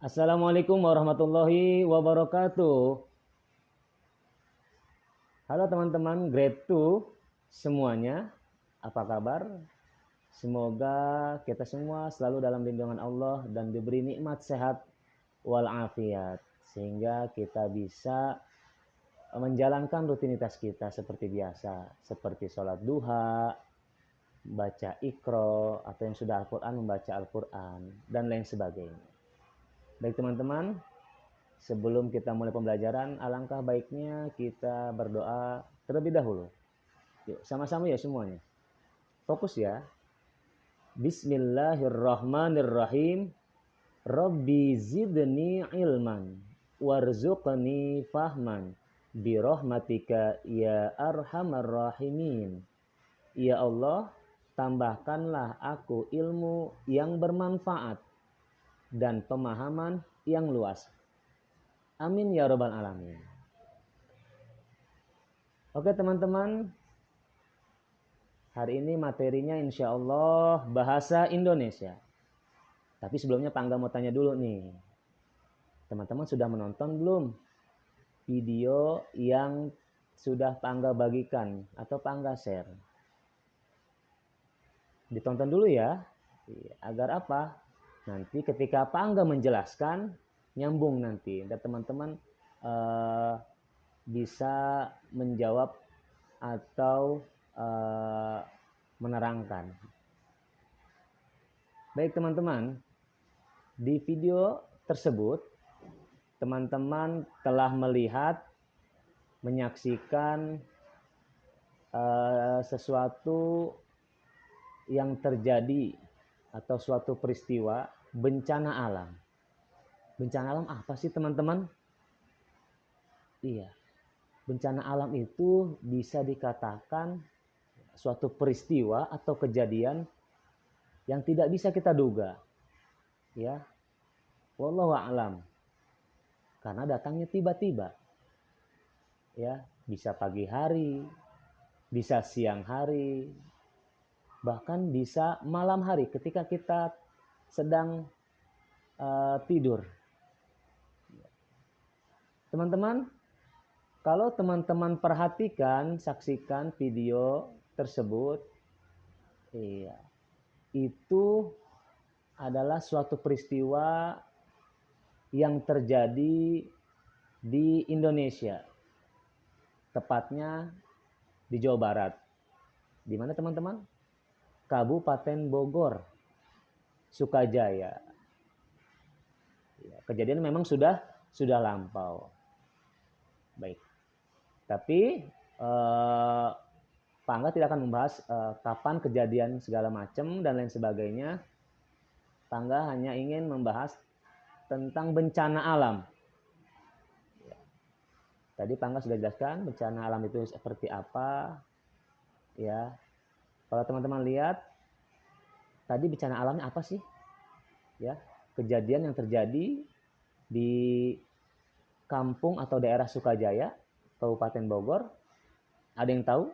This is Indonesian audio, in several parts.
Assalamualaikum warahmatullahi wabarakatuh. Halo teman-teman grade 2 semuanya, apa kabar? Semoga kita semua selalu dalam lindungan Allah dan diberi nikmat sehat walafiat sehingga kita bisa menjalankan rutinitas kita seperti biasa, seperti sholat duha, baca Iqra, atau yang sudah Al-Quran membaca Al-Quran dan lain sebagainya. Baik teman-teman, sebelum kita mulai pembelajaran, alangkah baiknya kita berdoa terlebih dahulu. Yuk, sama-sama ya semuanya. Fokus ya. Bismillahirrahmanirrahim. Rabbi zidni ilman warzuqni fahman birahmatika ya arhamar rahimin. Ya Allah, tambahkanlah aku ilmu yang bermanfaat dan pemahaman yang luas. Amin ya rabbal alamin. Oke teman-teman, hari ini materinya insya Allah bahasa Indonesia. Tapi sebelumnya Pangga mau tanya dulu nih. Teman-teman sudah menonton belum video yang sudah Pangga bagikan atau Pangga share? Ditonton dulu ya. Agar apa? Nanti ketika Pangga menjelaskan, nyambung nanti. Dan teman-teman bisa menjawab atau menerangkan. Baik teman-teman, di video tersebut teman-teman telah melihat, menyaksikan sesuatu yang terjadi atau suatu peristiwa bencana alam. Bencana alam apa sih teman-teman? Iya, bencana alam itu bisa dikatakan suatu peristiwa atau kejadian yang tidak bisa kita duga. Ya, wallahu a'lam. Karena datangnya tiba-tiba. Ya, bisa pagi hari, bisa siang hari, bahkan bisa malam hari ketika kita sedang tidur. Teman-teman, kalau teman-teman perhatikan, saksikan video tersebut, iya, itu adalah suatu peristiwa yang terjadi di Indonesia, tepatnya di Jawa Barat. Di mana teman-teman? Kabupaten Bogor, Sukajaya. Kejadian memang sudah lampau. Baik. Tapi Pangga tidak akan membahas kapan kejadian segala macam dan lain sebagainya. Pangga hanya ingin membahas tentang bencana alam. Tadi Pangga sudah jelaskan bencana alam itu seperti apa. Ya. Kalau teman-teman lihat, tadi bencana alamnya apa sih? Ya, kejadian yang terjadi di kampung atau daerah Sukajaya, Kabupaten Bogor. Ada yang tahu?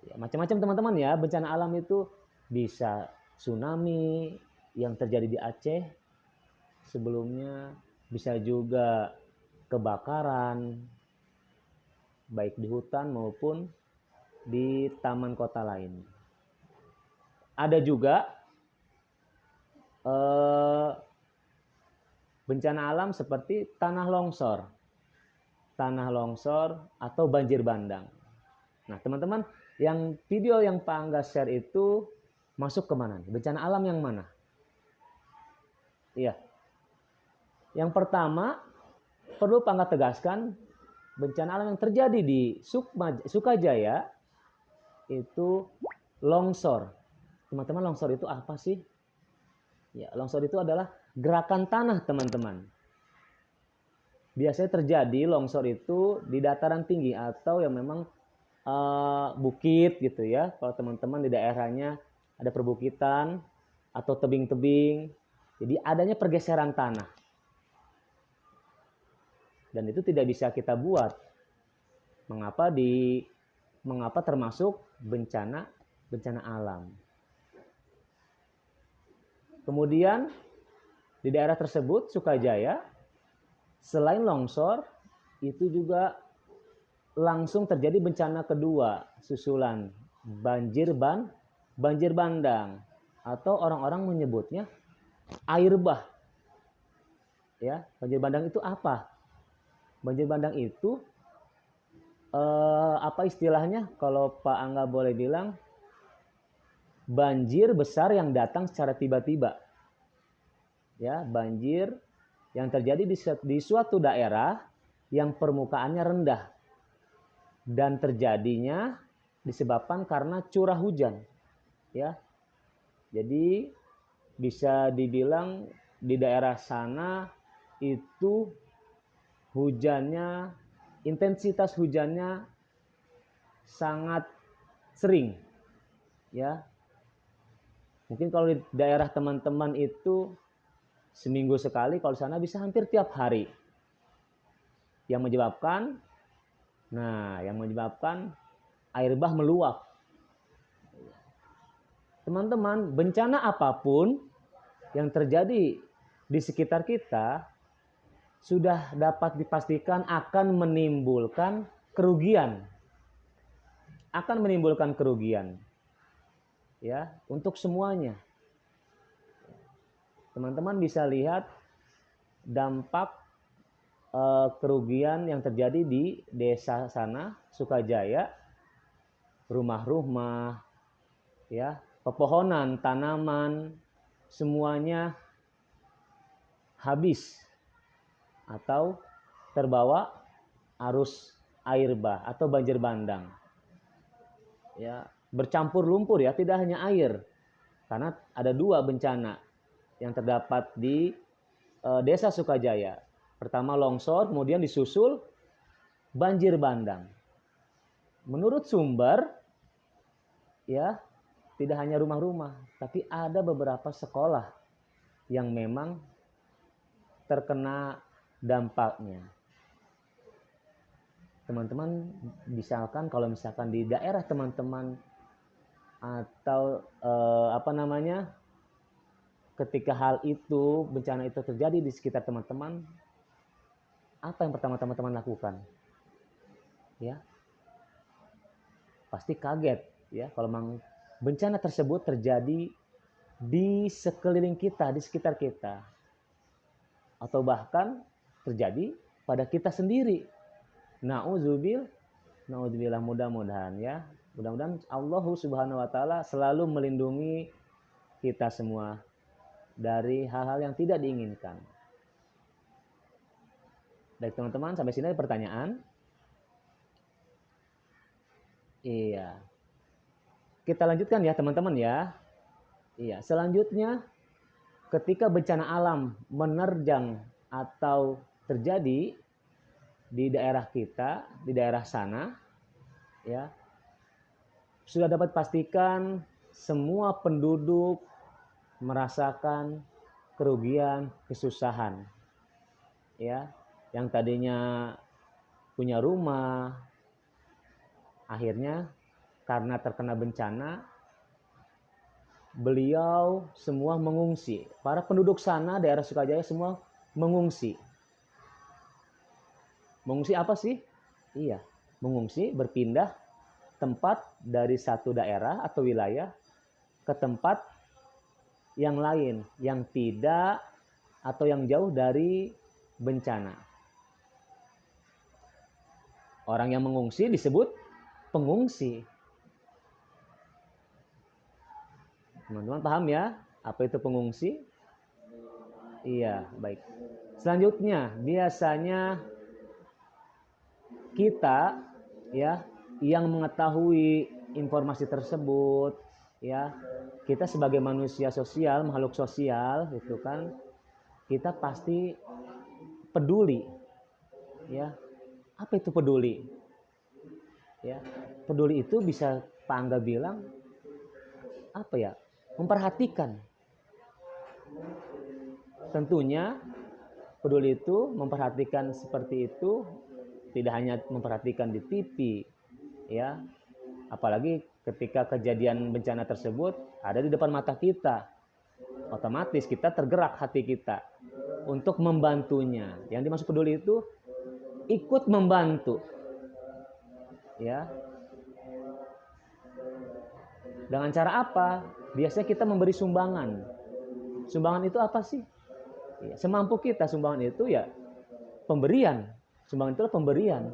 Ya, macam-macam teman-teman ya. Bencana alam itu bisa tsunami yang terjadi di Aceh sebelumnya, bisa juga kebakaran baik di hutan maupun di taman kota lain. Ada juga bencana alam seperti tanah longsor atau banjir bandang. Nah teman-teman, yang video yang Pak Angga share itu masuk ke mana? Bencana alam yang mana? Iya. Yang pertama, perlu Pak Angga tegaskan, bencana alam yang terjadi di Sukajaya itu longsor. Teman-teman, longsor itu apa sih? Ya, longsor itu adalah gerakan tanah, teman-teman. Biasanya terjadi longsor itu di dataran tinggi atau yang memang bukit gitu ya. Kalau teman-teman di daerahnya ada perbukitan atau tebing-tebing, jadi adanya pergeseran tanah. Dan itu tidak bisa kita buat. Mengapa termasuk bencana alam. Kemudian di Di daerah tersebut, Sukajaya, selain longsor, itu juga langsung terjadi bencana kedua susulan, banjir bandang, atau orang-orang menyebutnya air bah. Ya, banjir bandang itu apa? Banjir bandang itu apa istilahnya? Kalau Pak Angga boleh bilang, banjir besar yang datang secara tiba-tiba. Ya, banjir yang terjadi di suatu daerah yang permukaannya rendah dan terjadinya disebabkan karena curah hujan. Ya, jadi bisa dibilang di daerah sana itu hujannya, intensitas hujannya sangat sering. Ya, mungkin kalau di daerah teman-teman itu seminggu sekali, kalau di sana bisa hampir tiap hari. Yang menyebabkan air bah meluap. Teman-teman, bencana apapun yang terjadi di sekitar kita sudah dapat dipastikan akan menimbulkan kerugian. Ya, untuk semuanya. Teman-teman bisa lihat dampak kerugian yang terjadi di desa sana, Sukajaya, rumah-rumah, ya, pepohonan, tanaman, semuanya habis atau terbawa arus air bah atau banjir bandang. Ya, bercampur lumpur ya, tidak hanya air. Karena ada 2 bencana yang terdapat di desa Sukajaya. Pertama longsor, kemudian disusul banjir bandang. Menurut sumber, ya, tidak hanya rumah-rumah, tapi ada beberapa sekolah yang memang terkena dampaknya. Teman-teman, kalau misalkan di daerah teman-teman atau ketika hal itu, bencana itu terjadi di sekitar teman-teman, apa yang pertama teman-teman lakukan? Ya, pasti kaget ya kalau memang bencana tersebut terjadi di sekeliling kita, di sekitar kita, atau bahkan terjadi pada kita sendiri. Na'udzubillah, mudah-mudahan ya. Mudah-mudahan Allah Subhanahu wa taala selalu melindungi kita semua dari hal-hal yang tidak diinginkan. Baik teman-teman, sampai sini ada pertanyaan? Iya. Kita lanjutkan ya teman-teman ya. Iya, selanjutnya ketika bencana alam menerjang atau terjadi di daerah kita, di daerah sana, ya, sudah dapat pastikan semua penduduk merasakan kerugian, kesusahan. Ya, yang tadinya punya rumah, akhirnya karena terkena bencana, beliau semua mengungsi. Para penduduk sana, daerah Sukajaya semua mengungsi. Mengungsi apa sih? Iya, mengungsi berpindah tempat dari satu daerah atau wilayah ke tempat yang lain, yang tidak atau yang jauh dari bencana. Orang yang mengungsi disebut pengungsi. Teman-teman paham ya apa itu pengungsi? Iya, baik. Selanjutnya, biasanya kita ya yang mengetahui informasi tersebut, ya, kita sebagai manusia sosial, makhluk sosial gitu kan, kita pasti peduli. Ya. Apa itu peduli? Ya, peduli itu bisa Pak Angga bilang apa ya? Memperhatikan. Tentunya peduli itu memperhatikan seperti itu tidak hanya memperhatikan di TV, ya. Apalagi ketika kejadian bencana tersebut ada di depan mata kita. Otomatis kita tergerak hati kita. untuk membantunya. Yang dimaksud peduli itu ikut membantu. Ya. Dengan cara apa? Biasanya kita memberi sumbangan. Sumbangan itu apa sih? Ya, semampu kita. Sumbangan itu ya pemberian. Sumbangan itu pemberian.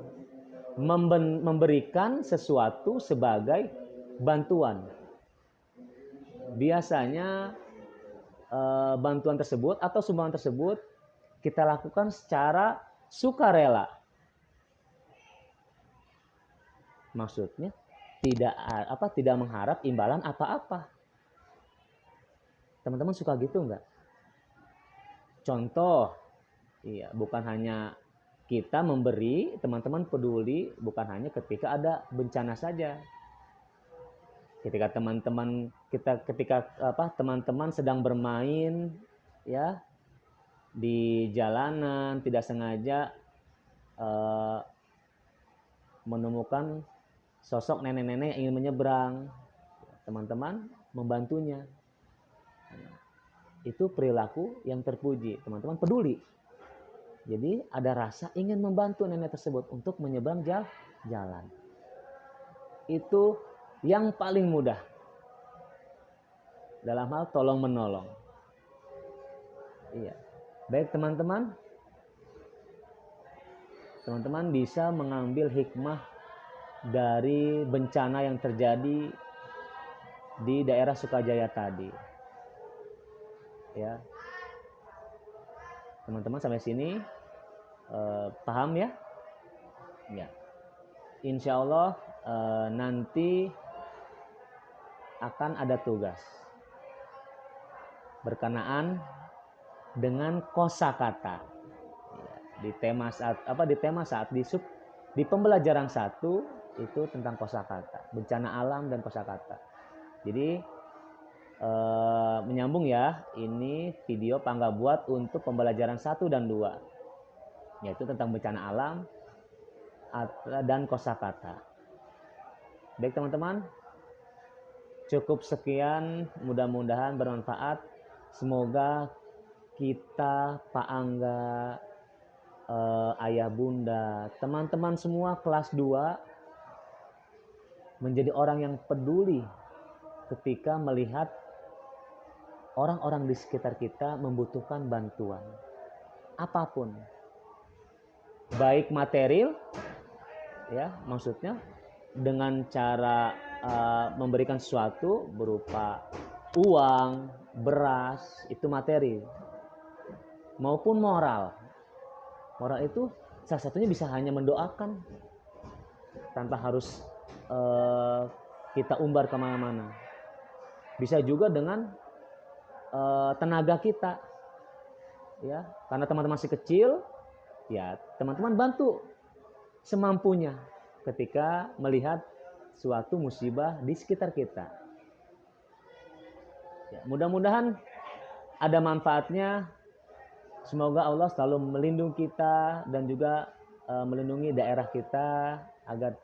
Memberikan sesuatu sebagai bantuan. Biasanya bantuan tersebut atau sumbangan tersebut kita lakukan secara sukarela. Maksudnya tidak mengharap imbalan apa-apa. Teman-teman suka gitu enggak? Contoh, iya, bukan hanya kita memberi, teman-teman peduli bukan hanya ketika ada bencana saja. Ketika teman-teman teman-teman sedang bermain ya di jalanan, tidak sengaja menemukan sosok nenek-nenek yang ingin menyeberang, teman-teman membantunya. Itu perilaku yang terpuji, teman-teman peduli. Jadi ada rasa ingin membantu nenek tersebut untuk menyeberang jalan. Itu yang paling mudah dalam hal tolong menolong. Iya. Baik teman-teman bisa mengambil hikmah dari bencana yang terjadi di daerah Sukajaya tadi. Ya. Teman-teman sampai sini paham ya? Ya. Insya Allah nanti akan ada tugas berkenaan dengan kosakata. Ya, di tema saat di pembelajaran 1 itu tentang kosakata, bencana alam dan kosakata. Jadi menyambung ya, ini video Pangga buat untuk pembelajaran 1 dan 2, yaitu tentang bencana alam dan kosakata. Baik teman-teman, cukup sekian, mudah-mudahan bermanfaat. Semoga kita, Pak Angga, ayah bunda, teman-teman semua kelas 2 menjadi orang yang peduli ketika melihat orang-orang di sekitar kita membutuhkan bantuan apapun, baik material ya, maksudnya dengan cara memberikan sesuatu berupa uang, beras, itu materi, maupun moral. Moral itu salah satunya bisa hanya mendoakan tanpa harus kita umbar kemana-mana. Bisa juga dengan tenaga kita, ya, karena teman-teman masih kecil, ya teman-teman bantu semampunya ketika melihat suatu musibah di sekitar kita. Ya, mudah-mudahan ada manfaatnya. Semoga Allah selalu melindungi kita dan juga melindungi daerah kita agar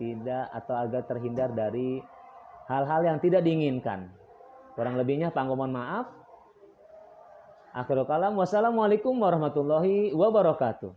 terhindar dari hal-hal yang tidak diinginkan. Kurang lebihnya Pak Angga mohon maaf. Akhirul kalam, wassalamualaikum warahmatullahi wabarakatuh.